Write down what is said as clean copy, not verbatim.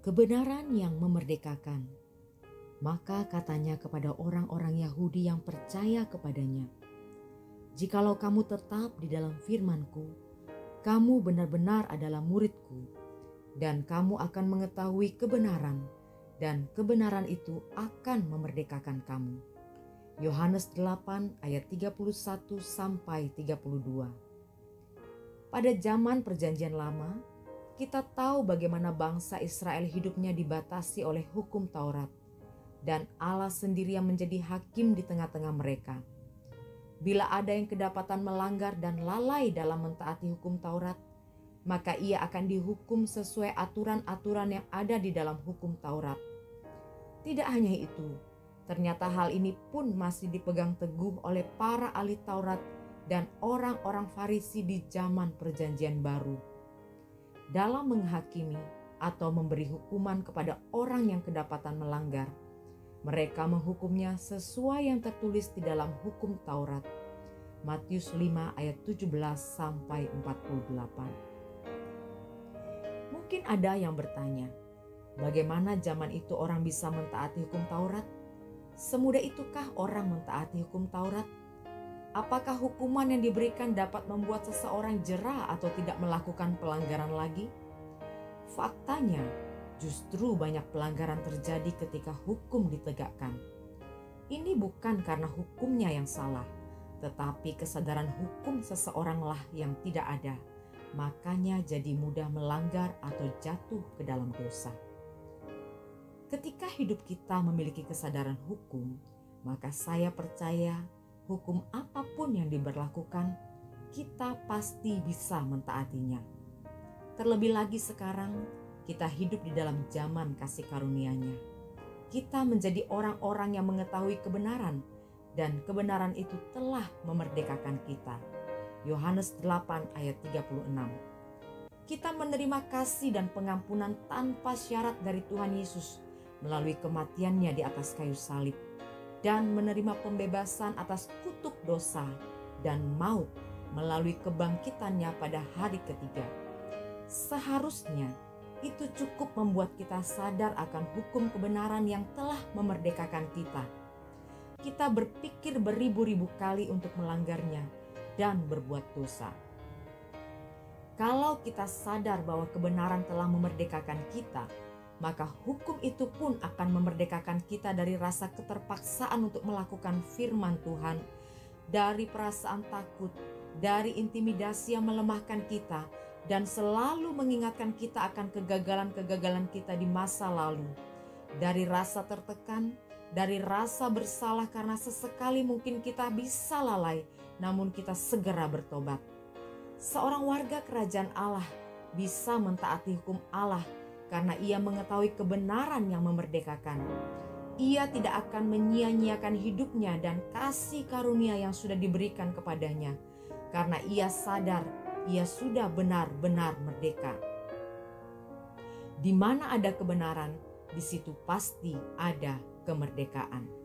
kebenaran yang memerdekakan. Maka katanya kepada orang-orang Yahudi yang percaya kepadanya, "Jikalau kamu tetap di dalam firman-Ku, kamu benar-benar adalah murid-Ku, dan kamu akan mengetahui kebenaran, dan kebenaran itu akan memerdekakan kamu." Yohanes 8 ayat 31 sampai 32. Pada zaman Perjanjian Lama, kita tahu bagaimana bangsa Israel hidupnya dibatasi oleh hukum Taurat, dan Allah sendiri yang menjadi hakim di tengah-tengah mereka. Bila ada yang kedapatan melanggar dan lalai dalam mentaati hukum Taurat, maka ia akan dihukum sesuai aturan-aturan yang ada di dalam hukum Taurat. Tidak hanya itu, ternyata hal ini pun masih dipegang teguh oleh para ahli Taurat dan orang-orang Farisi di zaman Perjanjian Baru. Dalam menghakimi atau memberi hukuman kepada orang yang kedapatan melanggar, mereka menghukumnya sesuai yang tertulis di dalam hukum Taurat. Matius 5 ayat 17 sampai 48. Mungkin ada yang bertanya, bagaimana zaman itu orang bisa mentaati hukum Taurat? Semudah itukah orang mentaati hukum Taurat? Apakah hukuman yang diberikan dapat membuat seseorang jera atau tidak melakukan pelanggaran lagi? Faktanya, justru banyak pelanggaran terjadi ketika hukum ditegakkan. Ini bukan karena hukumnya yang salah, tetapi kesadaran hukum seseoranglah yang tidak ada. Makanya jadi mudah melanggar atau jatuh ke dalam dosa. Ketika hidup kita memiliki kesadaran hukum, maka saya percaya hukum apapun yang diberlakukan, kita pasti bisa mentaatinya. Terlebih lagi sekarang, kita hidup di dalam zaman kasih karunia-Nya. Kita menjadi orang-orang yang mengetahui kebenaran, dan kebenaran itu telah memerdekakan kita. Yohanes 8 ayat 36. Kita menerima kasih dan pengampunan tanpa syarat dari Tuhan Yesus melalui kematian-Nya di atas kayu salib, dan menerima pembebasan atas kutuk dosa dan maut melalui kebangkitan-Nya pada hari ketiga. Seharusnya itu cukup membuat kita sadar akan hukum kebenaran yang telah memerdekakan kita. Kita berpikir beribu-ribu kali untuk melanggarnya dan berbuat dosa. Kalau kita sadar bahwa kebenaran telah memerdekakan kita, maka hukum itu pun akan memerdekakan kita dari rasa keterpaksaan untuk melakukan firman Tuhan, dari perasaan takut, dari intimidasi yang melemahkan kita, dan selalu mengingatkan kita akan kegagalan-kegagalan kita di masa lalu, dari rasa tertekan, dari rasa bersalah karena sesekali mungkin kita bisa lalai, namun kita segera bertobat. Seorang warga kerajaan Allah bisa mentaati hukum Allah karena ia mengetahui kebenaran yang memerdekakan. Ia tidak akan menyia-nyiakan hidupnya dan kasih karunia yang sudah diberikan kepadanya, karena ia sadar ia sudah benar-benar merdeka. Di mana ada kebenaran, di situ pasti ada kemerdekaan.